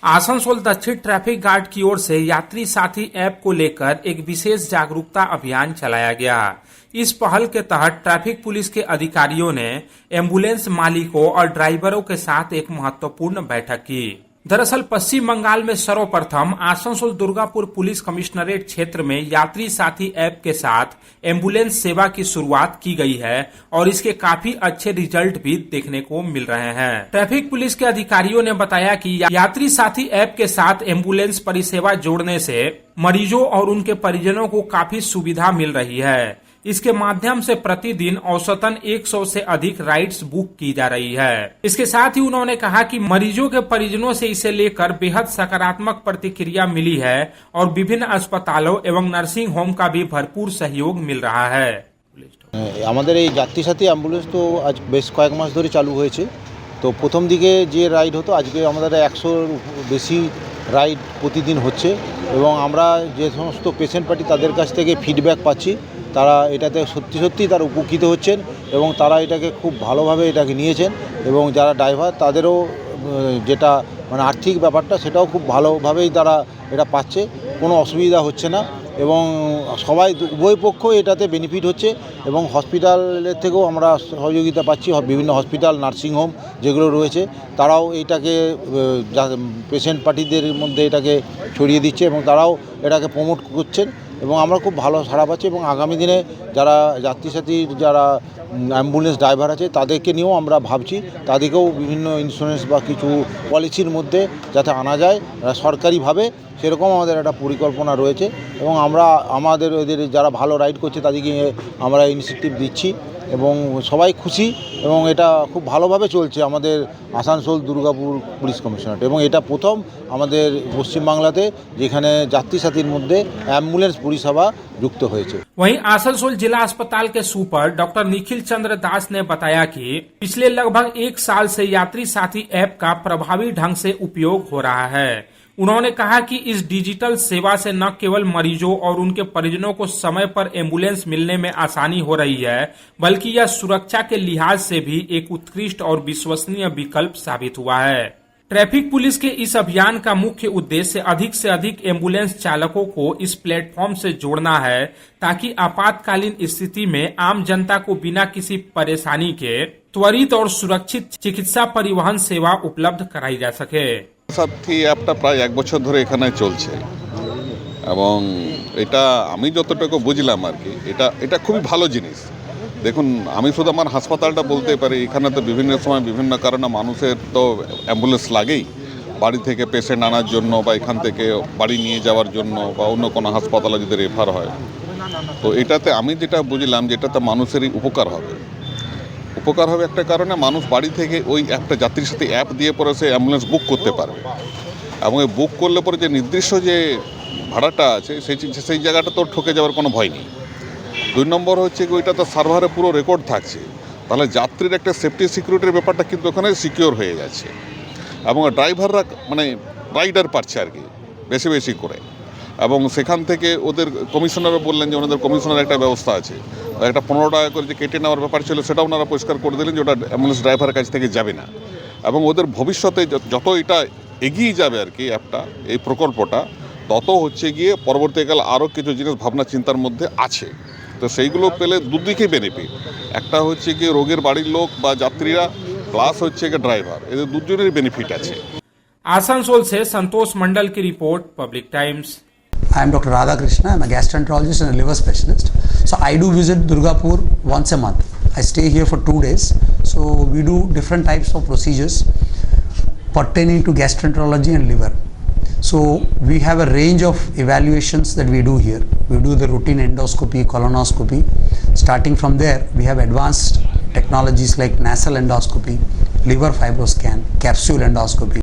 आसनसोल दक्षिण traffic guard की ओर से यात्री साथी ऐप को लेकर एक विशेष जागरूकता अभियान चलाया गया। इस पहल के तहत ट्रैफिक पुलिस के अधिकारियों ने एम्बुलेंस मालिकों और ड्राइवरों के साथ एक महत्वपूर्ण बैठक की। दरअसल पश्चिम बंगाल में सर्वप्रथम आसनसोल दुर्गापुर पुलिस कमिश्नरेट क्षेत्र में यात्री साथी ऐप के साथ एम्बुलेंस सेवा की शुरुआत की गई है और इसके काफी अच्छे रिजल्ट भी देखने को मिल रहे हैं। ट्रैफिक पुलिस के अधिकारियों ने बताया कि यात्री साथी ऐप के साथ एम्बुलेंस परिसेवा जोड़ने से मरीजों और उनके परिजनों को काफी सुविधा मिल रही है। इसके माध्यम से प्रतिदिन औसतन 100 से अधिक राइड्स बुक की जा रही है। इसके साथ ही उन्होंने कहा कि मरीजों के परिजनों से इसे लेकर बेहद सकारात्मक प्रतिक्रिया मिली है और विभिन्न अस्पतालों एवं नर्सिंग होम का भी भरपूर सहयोग मिल रहा है। আমাদের এই যাত্রী সাথী অ্যাম্বুলেন্স তো আজ বেশ কয়েক মাস ধরে চালু হয়েছে। তো প্রথম দিকে যে রাইড হতো আজকে আমাদের 100 বেশি রাইড প্রতিদিন হচ্ছে এবং আমরা যে সমস্ত পেশেন্ট পার্টি তাদের কাছ থেকে ফিডব্যাক পাচ্ছি তারা এটাতে সত্যি সত্যি তারা উপকৃত হচ্ছেন এবং তারা এটাকে খুব ভালোভাবে এটাকে নিয়েছেন এবং যারা ড্রাইভার তাদেরও যেটা মানে আর্থিক ব্যাপারটা সেটাও খুব ভালোভাবেই তারা এটা পাচ্ছে, কোনো অসুবিধা হচ্ছে না এবং সবাই উভয় পক্ষ এটাতে বেনিফিট হচ্ছে এবং হসপিটালের থেকেও আমরা সহযোগিতা পাচ্ছি। বিভিন্ন হসপিটাল নার্সিংহোম যেগুলো রয়েছে তারাও এটাকে পেশেন্ট পার্টিদের মধ্যে এটাকে ছড়িয়ে দিচ্ছে এবং তারাও এটাকে প্রমোট করছেন এবং আমরা খুব ভালো সাড়া পাচ্ছি এবং আগামী দিনে যারা যাত্রী সাথীর যারা অ্যাম্বুলেন্স ড্রাইভার আছে তাদেরকে নিয়েও আমরা ভাবছি তাদেরকেও বিভিন্ন ইন্স্যুরেন্স বা কিছু পলিসির মধ্যে যাতে আনা যায় সরকারিভাবে, সেরকম আমাদের একটা পরিকল্পনা রয়েছে এবং আমরা আমাদের এদের যারা ভালো রাইড করছে তাদেরকে আমরা ইনিশিয়েটিভ দিচ্ছি এবং সবাই খুশি এবং এটা খুব ভালোভাবে চলছে আমাদের আসানসোল দুর্গাপুর পুলিশ কমিশনারেট এবং এটা প্রথম আমাদের পশ্চিমবাংলাতে যেখানে যাত্রী সাথীর মধ্যে অ্যাম্বুলেন্স পরিষেবা যুক্ত হয়েছে। वहीं आसनसोल जिला अस्पताल के सुपर डॉक्टर निखिल चंद्र दास ने बताया कि पिछले लगभग 1 साल से यात्री साथी ऐप का प्रभावी ढंग से उपयोग हो रहा है। उन्होंने कहा कि इस डिजिटल सेवा से न केवल मरीजों और उनके परिजनों को समय पर एम्बुलेंस मिलने में आसानी हो रही है, बल्कि यह सुरक्षा के लिहाज से भी एक उत्कृष्ट और विश्वसनीय विकल्प साबित हुआ है। ट्रैफिक पुलिस के इस अभियान का मुख्य उद्देश्य से अधिक एम्बुलेंस चालकों को इस प्लेटफॉर्म से जोड़ना है ताकि आपातकालीन स्थिति में आम जनता को बिना किसी परेशानी के त्वरित और सुरक्षित चिकित्सा परिवहन सेवा उपलब्ध कराई जा सके। সাথী অ্যাপটা প্রায় 1 বছর ধরে এখানে চলছে এবং এটা আমি যতটুকু বুঝলাম আর কি এটা খুবই ভালো জিনিস। দেখুন, আমি শুধু আমার হাসপাতালটা বলতে পারি, এখানে তো বিভিন্ন সময় বিভিন্ন কারণে মানুষের তো অ্যাম্বুলেন্স লাগেই, বাড়ি থেকে পেশেন্ট আনার জন্য বা এখান থেকে বাড়ি নিয়ে যাওয়ার জন্য বা অন্য কোনো হাসপাতালে যদি রেফার হয়। তো এটাতে আমি যেটা বুঝলাম যে এটাতে মানুষেরই উপকার হবে একটা কারণে মানুষ বাড়ি থেকে ওই একটা যাত্রীর সাথে অ্যাপ দিয়ে পরে সে অ্যাম্বুলেন্স বুক করতে পারবে এবং এই বুক করলে পরে যে নির্দিষ্ট যে ভাড়াটা আছে সেই জায়গাটা তো ঠকে যাওয়ার কোনো ভয় নেই। 2 নম্বর হচ্ছে কি ওইটা তো সার্ভারে পুরো রেকর্ড থাকছে, তাহলে যাত্রীর একটা সেফটি সিকিউরিটির ব্যাপারটা কিন্তু ওখানে সিকিওর হয়ে যাচ্ছে এবং ড্রাইভাররা মানে রাইডার পাচ্ছে আর কি বেশি করে এবং সেখান থেকে ওদের কমিশনারও বললেন যে ওনাদের কমিশনার একটা ব্যবস্থা আছে, একটা 15 টাকা করে যে কেটে নেওয়ার ব্যাপার ছিল সেটা ওনারা পরিষ্কার করে দিলেন যে ওটা অ্যাম্বুলেন্স ড্রাইভারের কাছ থেকে যাবে না এবং ওদের ভবিষ্যতে যত এটা এগিয়ে যাবে আর কি অ্যাপটা এই প্রকল্পটা তত হচ্ছে গিয়ে পরবর্তীকালে আরও কিছু জিনিস ভাবনা চিন্তার মধ্যে আছে। তো সেইগুলো পেলে দুদিকেই বেনিফিট, একটা হচ্ছে কি রোগীর বাড়ির লোক বা যাত্রীরা প্লাস হচ্ছে কি ড্রাইভার, এদের দুজনেরই বেনিফিট আছে। आसनसोल से संतोष मंडल की report, public times. I am Dr. Radhakrishna. I am a gastroenterologist and a liver specialist. So I do visit Durgapur once a month. I stay here for 2 days. So we do different types of procedures pertaining to gastroenterology and liver. So we have a range of evaluations that we do here. We do the routine endoscopy, colonoscopy. Starting from there, we have advanced technologies like nasal endoscopy, liver fibroscan, capsule endoscopy.